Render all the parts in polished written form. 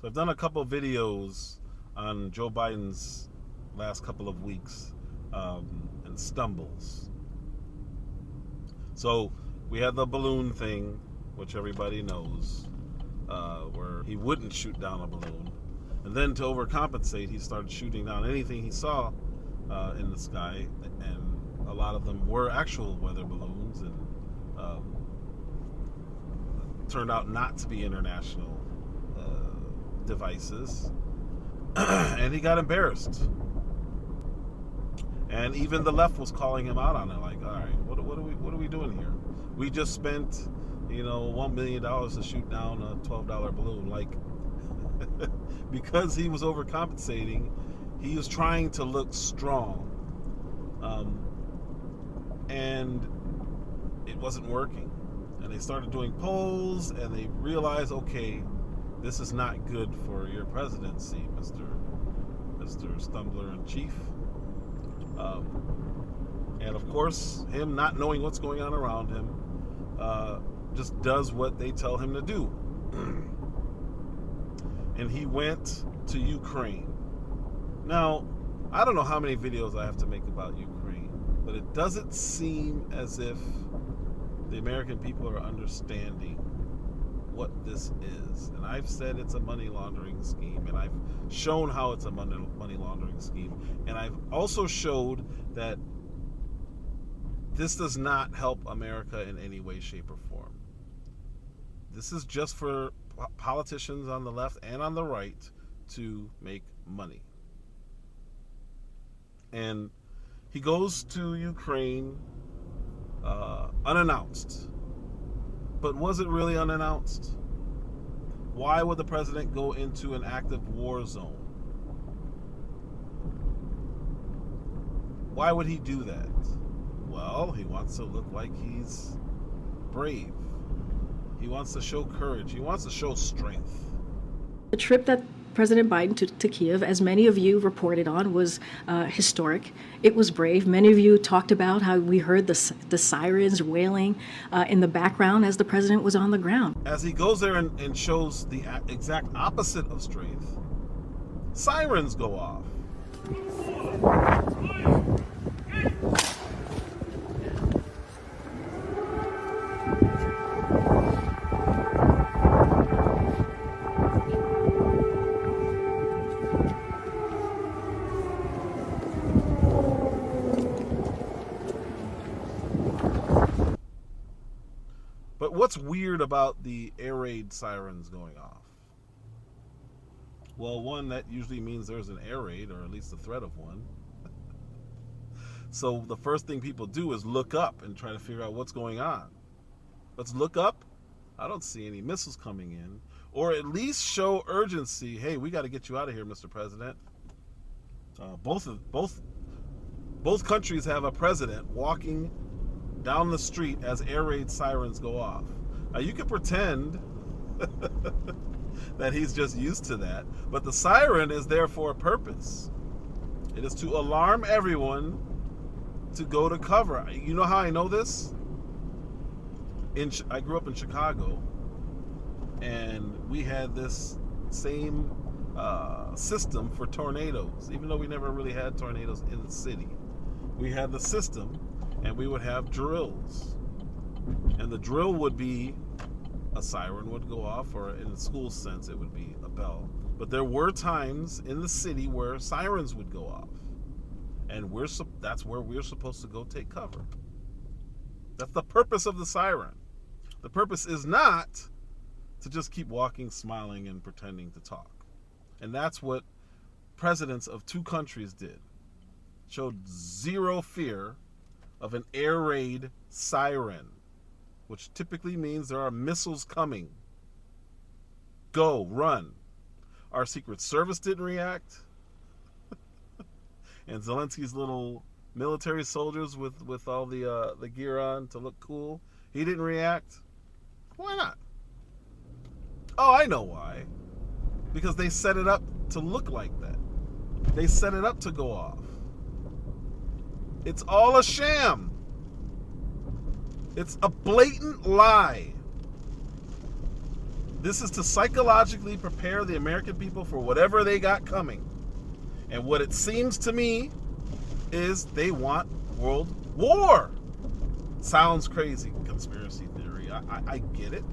So I've done a couple of videos on Joe Biden's last couple of weeks and stumbles. So we had the balloon thing, which everybody knows, where he wouldn't shoot down a balloon. And then to overcompensate, he started shooting down anything he saw in the sky. And a lot of them were actual weather balloons and turned out not to be international devices. And he got embarrassed. And even the left was calling him out on it, like, all right, what are we doing here? We just spent, $1 million to shoot down a $12 balloon. Like, because he was overcompensating, he was trying to look strong, and it wasn't working. And they started doing polls, and they realized, okay, this is not good for your presidency, Mr. Stumbler in Chief. And of course, him not knowing what's going on around him, just does what they tell him to do. And he went to Ukraine. Now, I don't know how many videos I have to make about Ukraine, but it doesn't seem as if the American people are understanding what this is. And I've said it's a money laundering scheme, and I've shown how it's a money laundering scheme, and I've also showed that this does not help America in any way, shape, or form. This is just for politicians on the left and on the right to make money. And he goes to Ukraine unannounced. But was it really unannounced? Why would the president go into an active war zone? Why would he do that? Well, he wants to look like he's brave. He wants to show courage. He wants to show strength. The trip that President Biden to Kiev, as many of you reported on, was historic. It was brave. Many of you talked about how we heard the sirens wailing in the background as the president was on the ground. As he goes there and shows the exact opposite of strength, sirens go off. But what's weird about the air raid sirens going off? Well, one, that usually means there's an air raid, or at least the threat of one. So the first thing people do is look up and try to figure out what's going on. Let's look up. I don't see any missiles coming in. Or at least show urgency. Hey, we got to get you out of here, Mr. President. Both countries have a president walking down the street as air raid sirens go off. Now you can pretend that he's just used to that, but the siren is there for a purpose. It is to alarm everyone to go to cover. You know how I know this? I grew up in Chicago, and we had this same system for tornadoes. Even though we never really had tornadoes in the city, we had the system, and we would have drills. And the drill would be a siren would go off, or in the school sense, it would be a bell. But there were times in the city where sirens would go off. And that's where we're supposed to go take cover. That's the purpose of the siren. The purpose is not to just keep walking, smiling, and pretending to talk. And that's what presidents of two countries did. Showed zero fear of an air raid siren, which typically means there are missiles coming. Go, run. Our Secret Service didn't react. And Zelensky's little military soldiers with all the gear on to look cool, he didn't react. Why not? Oh, I know why. Because they set it up to look like that. They set it up to go off. It's all a sham. It's a blatant lie. This is to psychologically prepare the American people for whatever they got coming. And what it seems to me is they want world war. Sounds crazy, conspiracy theory. I get it.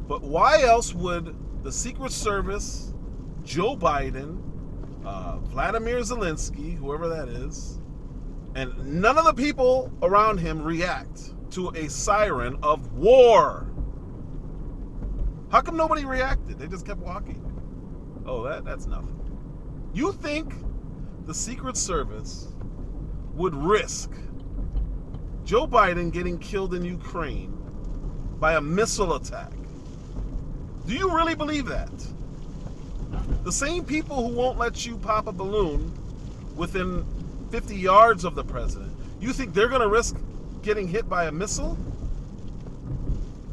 But why else would the Secret Service, Joe Biden, Vladimir Zelensky, whoever that is, and none of the people around him react to a siren of war? How come nobody reacted? They just kept walking. Oh, that's nothing. You think the Secret Service would risk Joe Biden getting killed in Ukraine by a missile attack? Do you really believe that? The same people who won't let you pop a balloon within 50 yards of the president, you think they're going to risk getting hit by a missile?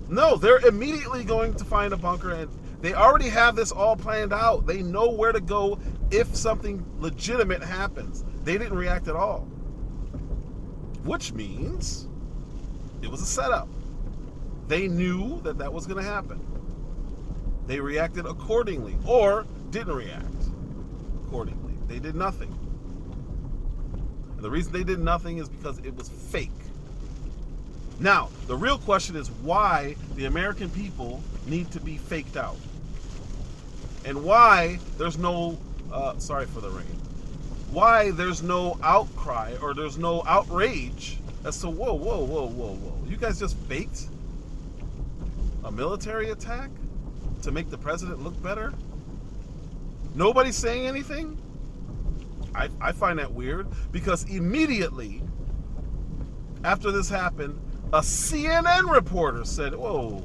No, they're immediately going to find a bunker, and they already have this all planned out. They know where to go if something legitimate happens. They didn't react at all. Which means it was a setup. They knew that that was going to happen. They reacted accordingly, or didn't react accordingly. They did nothing. And the reason they did nothing is because it was fake. Now, the real question is why the American people need to be faked out. And why there's no, sorry for the rain, why there's no outcry or there's no outrage as to, whoa. You guys just faked a military attack to make the president look better? Nobody's saying anything? I find that weird, because immediately after this happened, a CNN reporter said, whoa,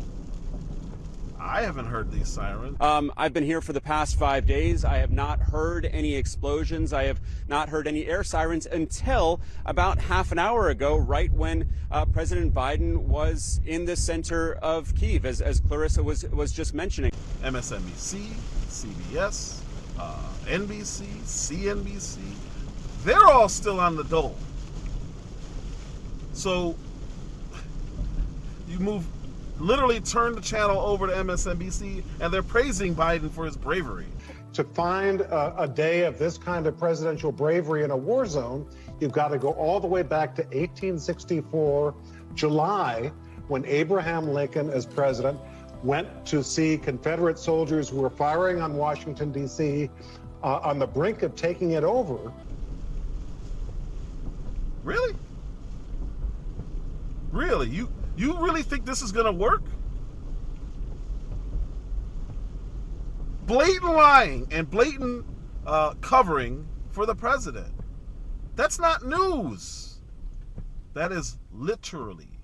I haven't heard these sirens. I've been here for the past 5 days. I have not heard any explosions. I have not heard any air sirens until about half an hour ago, right when President Biden was in the center of Kyiv, as Clarissa was just mentioning. MSNBC, CBS, NBC, CNBC, they're all still on the dole. So you literally turn the channel over to MSNBC, and they're praising Biden for his bravery. To find a day of this kind of presidential bravery in a war zone, you've got to go all the way back to 1864, July, when Abraham Lincoln, as president, went to see Confederate soldiers who were firing on Washington, D.C., on the brink of taking it over. Really? Really? You really think this is going to work? Blatant lying and blatant covering for the president. That's not news. That is literally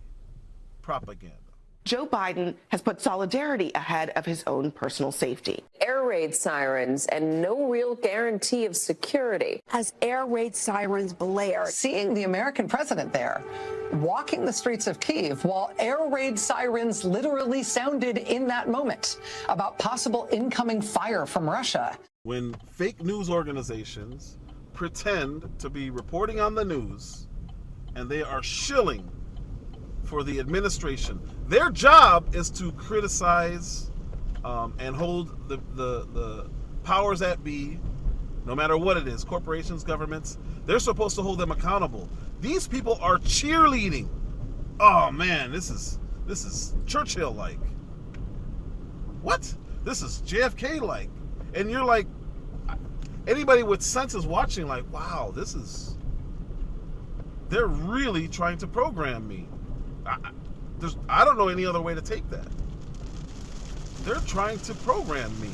propaganda. Joe Biden has put solidarity ahead of his own personal safety. Air raid sirens and no real guarantee of security. As air raid sirens blare. Seeing the American president there, walking the streets of Kyiv while air raid sirens literally sounded in that moment about possible incoming fire from Russia. When fake news organizations pretend to be reporting on the news and they are shilling for the administration, their job is to criticize and hold the powers that be, no matter what it is, corporations, governments. They're supposed to hold them accountable. These people are cheerleading. Oh man, this is Churchill-like. What? This is JFK-like. And you're like, anybody with sense is watching like, wow, they're really trying to program me. I don't know any other way to take that. They're trying to program me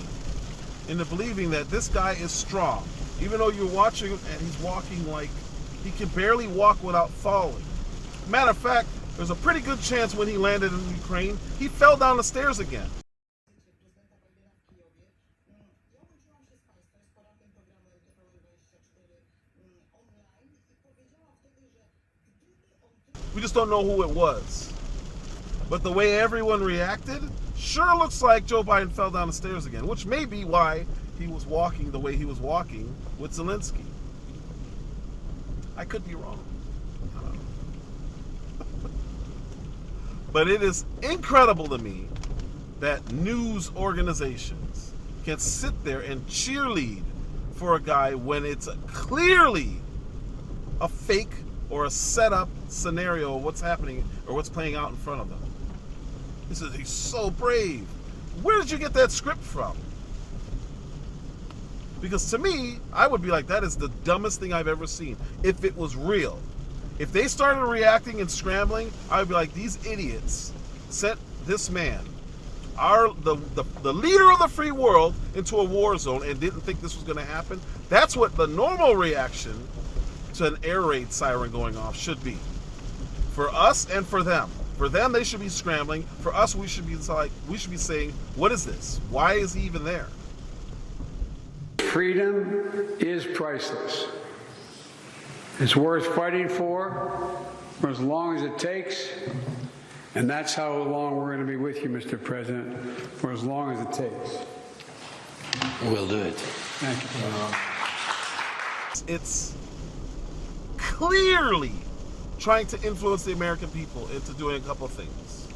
into believing that this guy is strong. Even though you're watching and he's walking like he can barely walk without falling. Matter of fact, there's a pretty good chance when he landed in Ukraine, he fell down the stairs again. We just don't know who it was. But the way everyone reacted sure looks like Joe Biden fell down the stairs again, which may be why he was walking the way he was walking with Zelensky. I could be wrong. I don't know. But it is incredible to me that news organizations can sit there and cheerlead for a guy when it's clearly a fake or a setup scenario of what's happening or what's playing out in front of them. He's so brave. Where did you get that script from? Because to me, I would be like, that is the dumbest thing I've ever seen. If it was real. If they started reacting and scrambling, I would be like, these idiots sent this man, the leader of the free world, into a war zone and didn't think this was going to happen. That's what the normal reaction to an air raid siren going off should be. For us and for them. For them, they should be scrambling. For us, we should be saying, what is this? Why is he even there? Freedom is priceless. It's worth fighting for as long as it takes. And that's how long we're going to be with you, Mr. President, for as long as it takes. We'll do it. Thank you. It's clearly trying to influence the American people into doing a couple of things.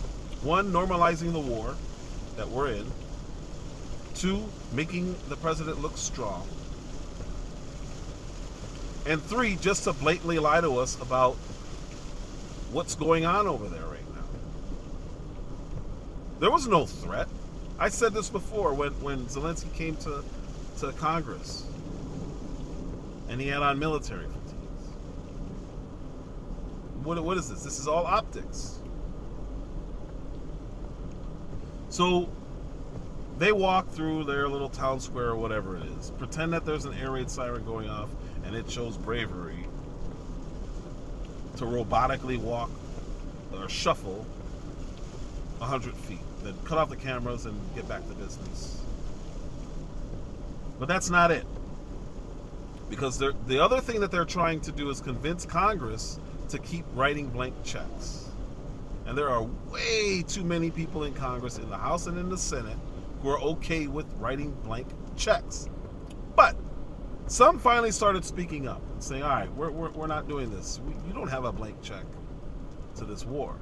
One, normalizing the war that we're in. Two, making the president look strong. And three, just to blatantly lie to us about what's going on over there right now. There was no threat. I said this before when Zelensky came to Congress and he had on military fatigues. What is this? This is all optics. So they walk through their little town square or whatever it is, pretend that there's an air raid siren going off, and it shows bravery to robotically walk or shuffle 100 feet, then cut off the cameras and get back to business. But that's not it. Because the other thing that they're trying to do is convince Congress to keep writing blank checks. And there are way too many people in Congress, in the House and in the Senate, who are okay with writing blank checks. But some finally started speaking up and saying, all right, we're not doing this. You don't have a blank check to this war.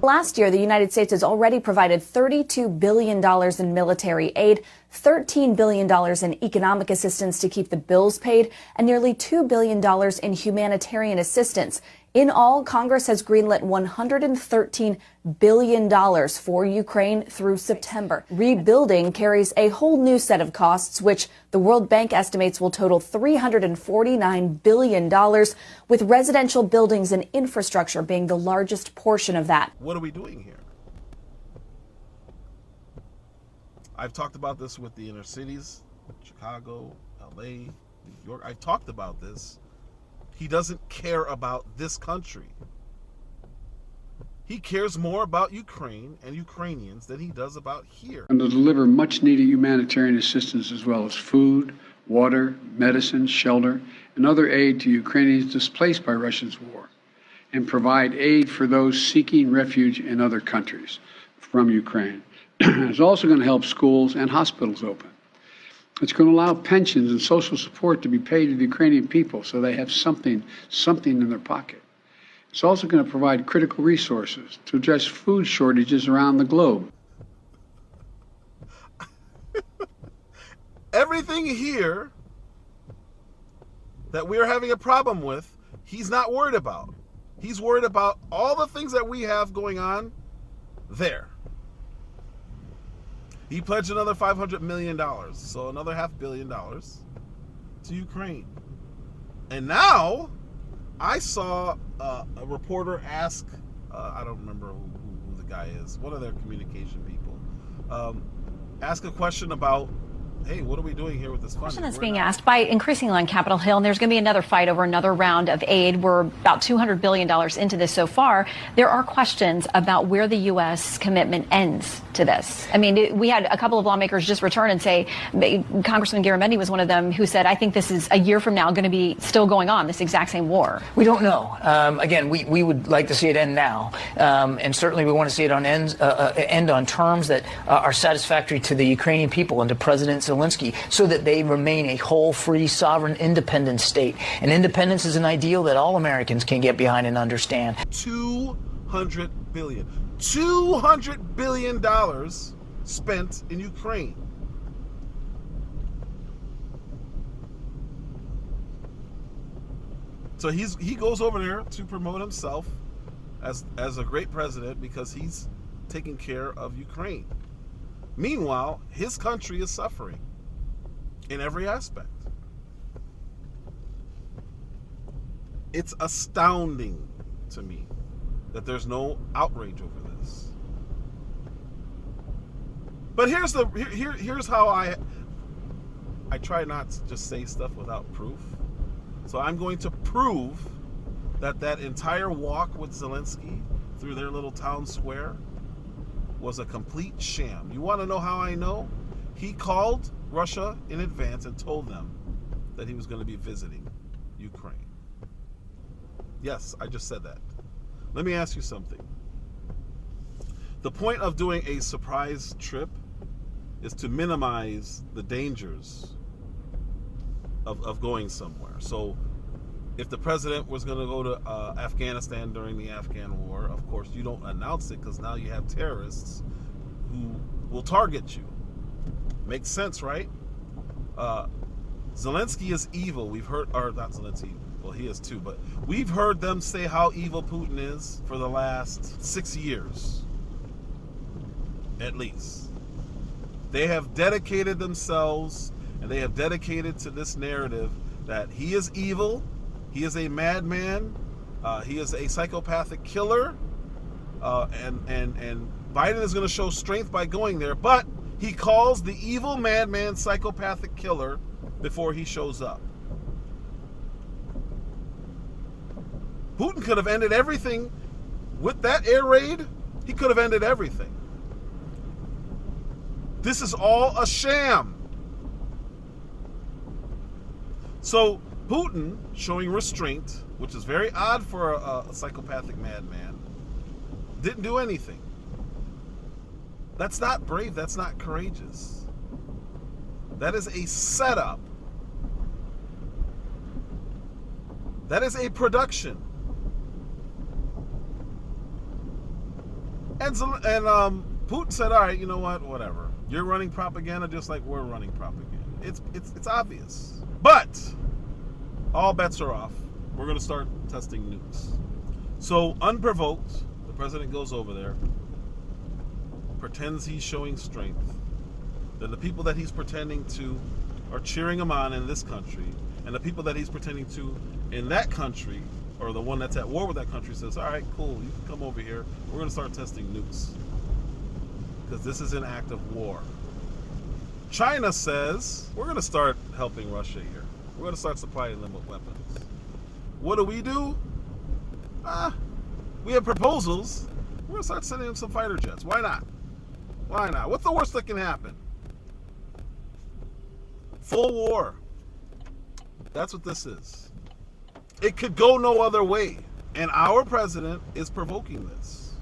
Last year, the United States has already provided $32 billion in military aid, $13 billion in economic assistance to keep the bills paid, and nearly $2 billion in humanitarian assistance. In all, Congress has greenlit $113 billion for Ukraine through September. Rebuilding carries a whole new set of costs, which the World Bank estimates will total $349 billion, with residential buildings and infrastructure being the largest portion of that. What are we doing here? I've talked about this with the inner cities, Chicago, LA, New York. I've talked about this. He doesn't care about this country. He cares more about Ukraine and Ukrainians than he does about here. And to deliver much needed humanitarian assistance as well as food, water, medicine, shelter, and other aid to Ukrainians displaced by Russia's war, and provide aid for those seeking refuge in other countries from Ukraine. It's also going to help schools and hospitals open. It's going to allow pensions and social support to be paid to the Ukrainian people so they have something in their pocket. It's also going to provide critical resources to address food shortages around the globe. Everything here that we're having a problem with, he's not worried about. He's worried about all the things that we have going on there. He pledged another $500 million, so another $500 million to Ukraine. And now, I saw a reporter ask, I don't remember who the guy is, one of their communication people, ask a question about, hey, what are we doing here with this funding? Question that's being asked by increasingly on Capitol Hill, and there's going to be another fight over another round of aid. We're about $200 billion into this so far. There are questions about where the U.S. commitment ends to this. I mean, we had a couple of lawmakers just return and say, Congressman Garamendi was one of them who said, I think this is a year from now going to be still going on, this exact same war. We don't know. Again, we would like to see it end now. And certainly we want to see it end on terms that are satisfactory to the Ukrainian people and to President Zelensky, so that they remain a whole, free, sovereign, independent state. And independence is an ideal that all Americans can get behind and understand. $200 billion. $200 billion spent in Ukraine. So he goes over there to promote himself as a great president because he's taking care of Ukraine. Meanwhile, his country is suffering in every aspect. It's astounding to me that there's no outrage over this. But here's how I try not to just say stuff without proof. So I'm going to prove that entire walk with Zelensky through their little town square was a complete sham. You want to know how I know? He called Russia in advance and told them that he was going to be visiting Ukraine. Yes, I just said that. Let me ask you something. The point of doing a surprise trip is to minimize the dangers of going somewhere. So if the president was going to go to Afghanistan during the Afghan war, of course you don't announce it because now you have terrorists who will target you. Makes sense, right? Zelensky is evil. We've heard, or not Zelensky, well, he is too, but we've heard them say how evil Putin is for the last 6 years, at least. They have dedicated themselves and they have dedicated to this narrative that he is evil, he is a madman, he is a psychopathic killer, and Biden is going to show strength by going there, but he calls the evil madman psychopathic killer before he shows up. Putin could have ended everything with that air raid. He could have ended everything. This is all a sham. So Putin, showing restraint, which is very odd for a psychopathic madman, didn't do anything. That's not brave. That's not courageous. That is a setup. That is a production. And Putin said, all right, you know what, whatever. You're running propaganda just like we're running propaganda. It's obvious. But all bets are off. We're going to start testing nukes. So unprovoked, the president goes over there, pretends he's showing strength. Then the people that he's pretending to are cheering him on in this country. And the people that he's pretending to in that country, or the one that's at war with that country, says, all right, cool, you can come over here. We're going to start testing nukes. Because this is an act of war. China says, we're going to start helping Russia here. We're going to start supplying them with weapons. What do? We have proposals. We're going to start sending them some fighter jets. Why not? Why not? What's the worst that can happen? Full war. That's what this is. It could go no other way. And our president is provoking this.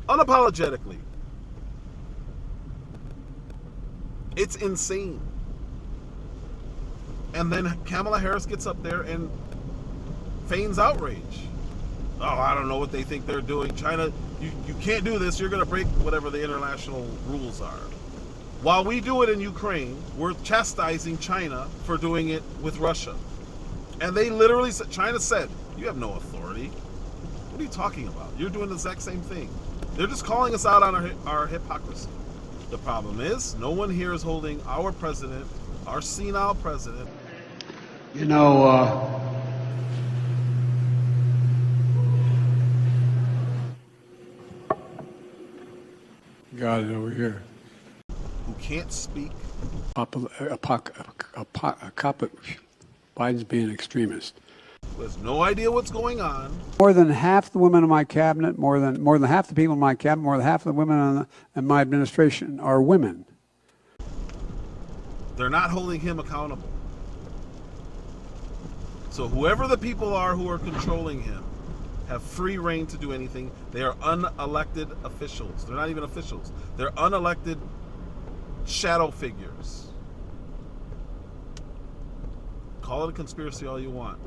Unapologetically. It's insane. And then Kamala Harris gets up there and feigns outrage. Oh, I don't know what they think they're doing. China, you can't do this. You're going to break whatever the international rules are. While we do it in Ukraine, we're chastising China for doing it with Russia. And they literally said, China said, you have no authority. What are you talking about? You're doing the exact same thing. They're just calling us out on our hypocrisy. The problem is, no one here is holding our president, our senile president. You know, got it over here. Who can't speak. Biden's being an extremist. Who has no idea what's going on. More than half the women in my cabinet, more than half the people in my cabinet, more than half the women in my administration are women. They're not holding him accountable. So whoever the people are who are controlling him have free reign to do anything. They are unelected officials. They're not even officials. They're unelected shadow figures. Call it a conspiracy all you want.